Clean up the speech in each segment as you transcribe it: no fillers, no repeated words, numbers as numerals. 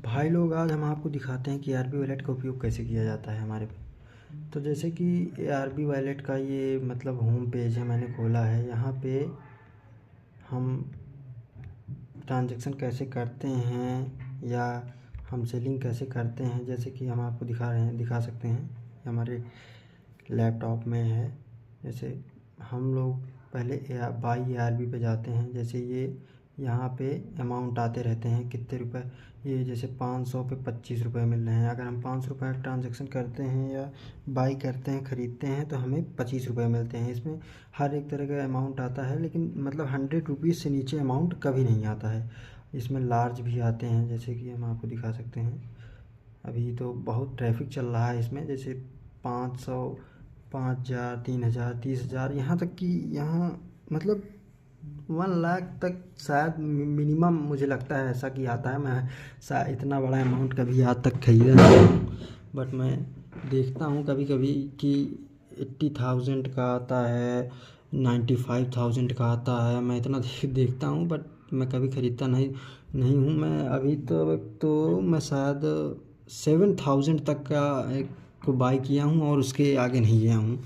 भाई लोग, आज हम आपको दिखाते हैं कि ARB वॉलेट का उपयोग कैसे किया जाता है हमारे पे। तो जैसे कि ARB वॉलेट का ये मतलब होम पेज है, मैंने खोला है। यहाँ पे हम ट्रांजैक्शन कैसे करते हैं या हम सेलिंग कैसे करते हैं, जैसे कि हम आपको दिखा सकते हैं। हमारे लैपटॉप में है। जैसे हम लोग पहले बाई ARB पे जाते हैं। जैसे ये यहाँ पे अमाउंट आते रहते हैं कितने रुपए, ये जैसे 500 पे 25 रुपये मिल रहे हैं। अगर हम 5 रुपये का ट्रांजैक्शन करते हैं या बाई करते हैं, ख़रीदते हैं, तो हमें 25 रुपये मिलते हैं। इसमें हर एक तरह का अमाउंट आता है, लेकिन मतलब 100 रुपीज़ से नीचे अमाउंट कभी नहीं आता है। इसमें लार्ज भी आते हैं, जैसे कि हम आपको दिखा सकते हैं। अभी तो बहुत ट्रैफिक चल रहा है इसमें। जैसे 500, 5,000, 3,000, 30,000, यहाँ तक कि यहाँ मतलब 1 लाख तक शायद मिनिमम मुझे लगता है ऐसा कि आता है। मैं शायद इतना बड़ा अमाउंट कभी आज तक खरीदा नहीं हूँ, बट मैं देखता हूँ कभी कभी कि 80,000 का आता है, 95,000 का आता है। मैं इतना देखता हूँ, बट मैं कभी ख़रीदता नहीं हूँ। मैं अभी तो मैं शायद 7,000 तक का एक को बाई किया हूँ और उसके आगे नहीं गया हूँ।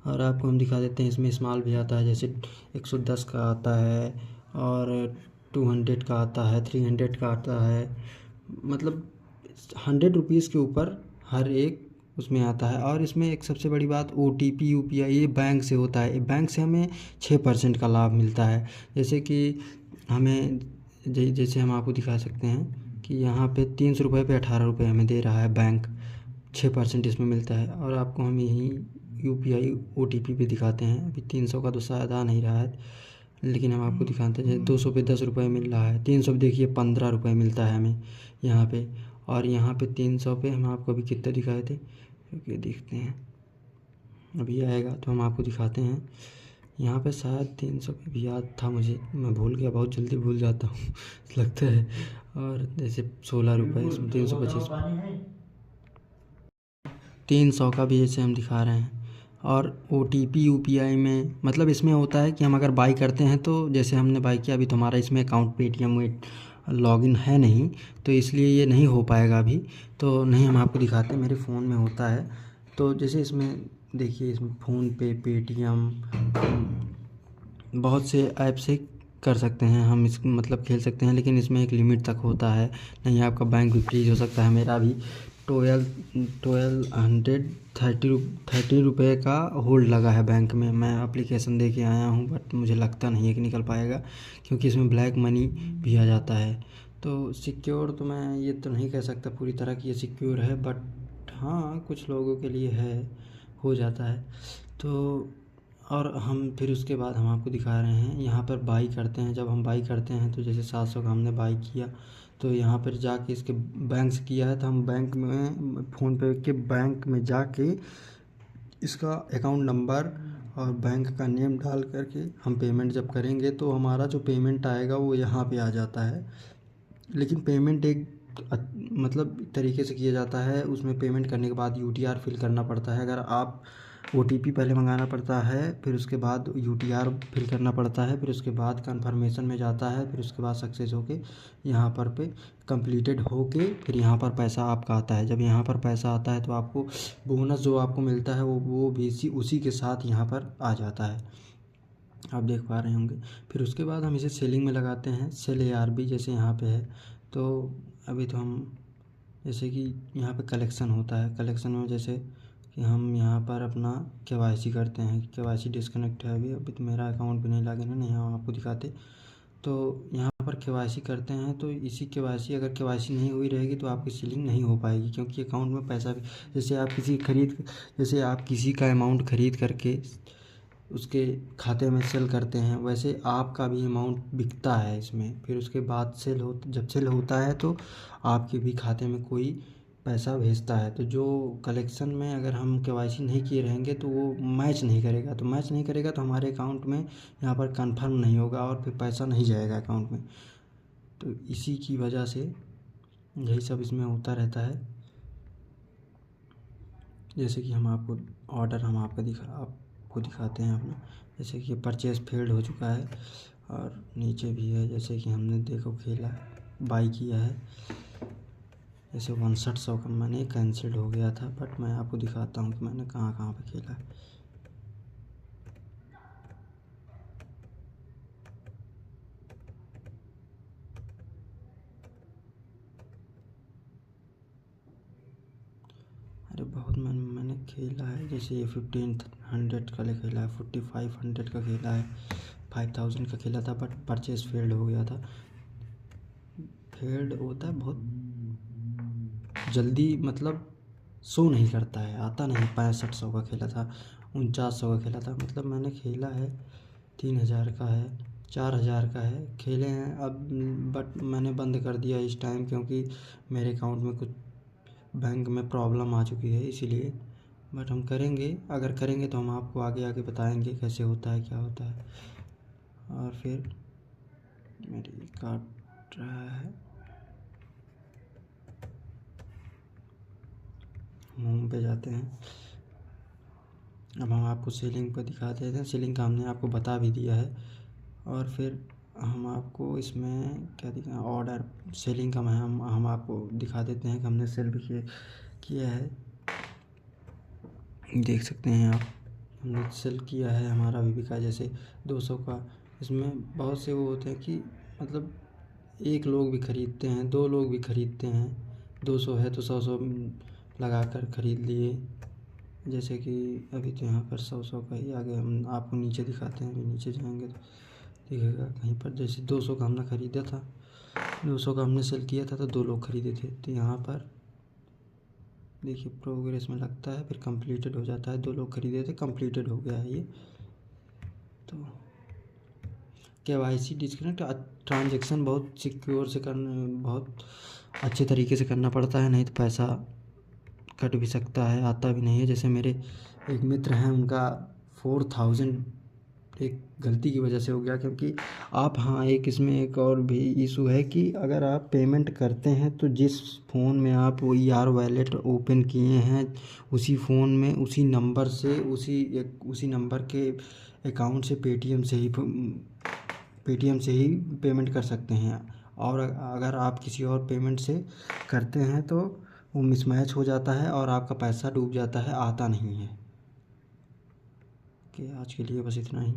और आपको हम दिखा देते हैं, इसमें स्मॉल भी आता है। जैसे 110 का आता है और 200 का आता है, 300 का आता है। मतलब 100 रुपीज़ के ऊपर हर एक उसमें आता है। और इसमें एक सबसे बड़ी बात, OTP UPI ये बैंक से होता है। बैंक से हमें 6% का लाभ मिलता है। जैसे कि हमें जैसे हम आपको दिखा सकते हैं कि यहाँ पे 300 रुपये पे 18 रुपये हमें दे रहा है बैंक, 6% इसमें मिलता है। और आपको हम यही UPI OTP पे दिखाते हैं। अभी 300 का तो शायद आ नहीं रहा है, लेकिन हम आपको दिखाते हैं। जैसे 200 पे 10 रुपये मिल रहा है, 300 पे देखिए 15 रुपये मिलता है हमें यहाँ पे। और यहाँ पे 300 पे हम आपको अभी कितने दिखाए थे, क्योंकि देखते हैं अभी आएगा तो हम आपको दिखाते हैं। यहाँ पे शायद 300 पे भी याद था मुझे, मैं भूल गया, बहुत जल्दी भूल जाता हूँ लगता है। और जैसे 16 रुपये, इसमें 325, 300 का भी जैसे हम दिखा रहे हैं। और OTP UPI में मतलब इसमें होता है कि हम अगर बाई करते हैं, तो जैसे हमने बाई किया, अभी तो हमारा इसमें अकाउंट पेटीएम में लॉगिन है नहीं, तो इसलिए ये नहीं हो पाएगा अभी। तो नहीं, हम आपको दिखाते हैं, मेरे फ़ोन में होता है। तो जैसे इसमें देखिए, इसमें फ़ोनपे, पेटीएम, बहुत से ऐप से कर सकते हैं हम इस मतलब खेल सकते हैं। लेकिन इसमें एक लिमिट तक होता है, नहीं आपका बैंक भी फ्रीज हो सकता है। मेरा भी 1230 रुपये का होल्ड लगा है बैंक में। मैं एप्लीकेशन दे के आया हूँ, बट मुझे लगता नहीं है कि निकल पाएगा, क्योंकि इसमें ब्लैक मनी भी आ जाता है। तो सिक्योर तो मैं ये तो नहीं कह सकता पूरी तरह कि ये सिक्योर है, बट हाँ कुछ लोगों के लिए हो जाता है। तो और हम फिर उसके बाद हम आपको दिखा रहे हैं, यहाँ पर बाई करते हैं। जब हम बाई करते हैं तो जैसे 700 का हमने बाई किया, तो यहाँ पर जाके इसके बैंक से किया है, तो हम बैंक में फ़ोनपे के बैंक में जाके इसका अकाउंट नंबर और बैंक का नेम डाल करके हम पेमेंट जब करेंगे, तो हमारा जो पेमेंट आएगा वो यहाँ पे आ जाता है। लेकिन पेमेंट एक मतलब तरीके से किया जाता है। उसमें पेमेंट करने के बाद UTR फिल करना पड़ता है। अगर आप OTP पहले मंगाना पड़ता है, फिर उसके बाद UTR फिल करना पड़ता है, फिर उसके बाद कन्फर्मेशन में जाता है, फिर उसके बाद सक्सेस होके यहाँ पर पे कंप्लीटेड होके फिर यहाँ पर पैसा आपका आता है। जब यहाँ पर पैसा आता है, तो आपको बोनस जो आपको मिलता है वो भी उसी के साथ यहाँ पर आ जाता है, आप देख पा रहे होंगे। फिर उसके बाद हम इसे सेलिंग में लगाते हैं, सेल ARB जैसे यहाँ पे है। तो अभी तो हम जैसे कि यहाँ पे कलेक्शन होता है, कलेक्शन में जैसे कि हम यहाँ पर अपना KYC करते हैं। KYC डिस्कनेक्ट है अभी तो मेरा अकाउंट भी नहीं लॉगिन है, नहीं हम आपको दिखाते। तो यहाँ पर KYC करते हैं, तो इसी KYC अगर KYC नहीं हुई रहेगी तो आपकी सेलिंग नहीं हो पाएगी, क्योंकि अकाउंट में पैसा भी जैसे आप किसी का अमाउंट ख़रीद करके उसके खाते में सेल करते हैं, वैसे आपका भी अमाउंट बिकता है इसमें। फिर उसके बाद जब सेल होता है, तो आपके भी खाते में कोई पैसा भेजता है। तो जो कलेक्शन में अगर हम KYC नहीं किए रहेंगे, तो वो मैच नहीं करेगा। तो मैच नहीं करेगा तो हमारे अकाउंट में यहाँ पर कंफर्म नहीं होगा और फिर पैसा नहीं जाएगा अकाउंट में। तो इसी की वजह से यही सब इसमें होता रहता है। जैसे कि हम आपको ऑर्डर हम आपको दिखाते हैं अपना। जैसे कि परचेज़ फेल्ड हो चुका है, और नीचे भी है, जैसे कि हमने देखो खेला बाई किया है। जैसे 6100 का मैंने कैंसिल हो गया था, बट मैं आपको दिखाता हूँ कि मैंने कहाँ कहाँ पे खेला है। अरे बहुत मैंने खेला है, जैसे ये 1500 का खेला है, 4500 का खेला है, 5000 का खेला था, बट परचेस फेल्ड हो गया था। फेल्ड होता है बहुत जल्दी, मतलब शो नहीं करता है, आता नहीं। 6500 का खेला था, 4900 का खेला था, मतलब मैंने खेला है 3000 का है, 4000 का है, खेले हैं अब। बट मैंने बंद कर दिया इस टाइम, क्योंकि मेरे अकाउंट में कुछ बैंक में प्रॉब्लम आ चुकी है, इसीलिए। बट हम करेंगे, अगर करेंगे तो हम आपको आगे आगे बताएंगे कैसे होता है, क्या होता है। और फिर मेरी काट रहा है, होम पे जाते हैं। अब हम आपको सीलिंग पर दिखा देते हैं। सीलिंग का हमने आपको बता भी दिया है। और फिर हम आपको इसमें क्या दिखा, ऑर्डर सेलिंग का हम आपको दिखा देते हैं कि हमने सेल भी किया है। देख सकते हैं आप, हमने सेल किया है, हमारा भी बिका। जैसे 200 का, इसमें बहुत से वो होते हैं कि मतलब एक लोग भी ख़रीदते हैं, दो लोग भी ख़रीदते हैं। 200 है तो 100 लगा कर ख़रीद लिए। जैसे कि अभी तो यहाँ पर 100 का ही आ गया। हम आपको नीचे दिखाते हैं, अभी नीचे जाएंगे तो दिखेगा कहीं पर। जैसे 200 का हमने ख़रीदा था, 200 का हमने सेल किया था, तो दो लोग ख़रीदे थे। तो यहाँ पर देखिए प्रोग्रेस में लगता है, फिर कंप्लीटेड हो जाता है। दो लोग ख़रीदे थे, कंप्लीटेड हो गया है ये। तो KYC डिस्कनेक्ट ट्रांजेक्शन बहुत सिक्योर से करना, बहुत अच्छे तरीके से करना पड़ता है, नहीं तो पैसा कट भी सकता है, आता भी नहीं है। जैसे मेरे एक मित्र हैं, उनका 4000 एक गलती की वजह से हो गया। क्योंकि आप, हाँ, एक इसमें एक और भी इशू है कि अगर आप पेमेंट करते हैं तो जिस फ़ोन में आप वो वॉलेट ओपन किए हैं, उसी फ़ोन में उसी नंबर से, उसी नंबर के अकाउंट से पेटीएम से ही पेमेंट कर सकते हैं। और अगर आप किसी और पेमेंट से करते हैं तो वो मिसमैच हो जाता है और आपका पैसा डूब जाता है, आता नहीं है। कि आज के लिए बस इतना ही।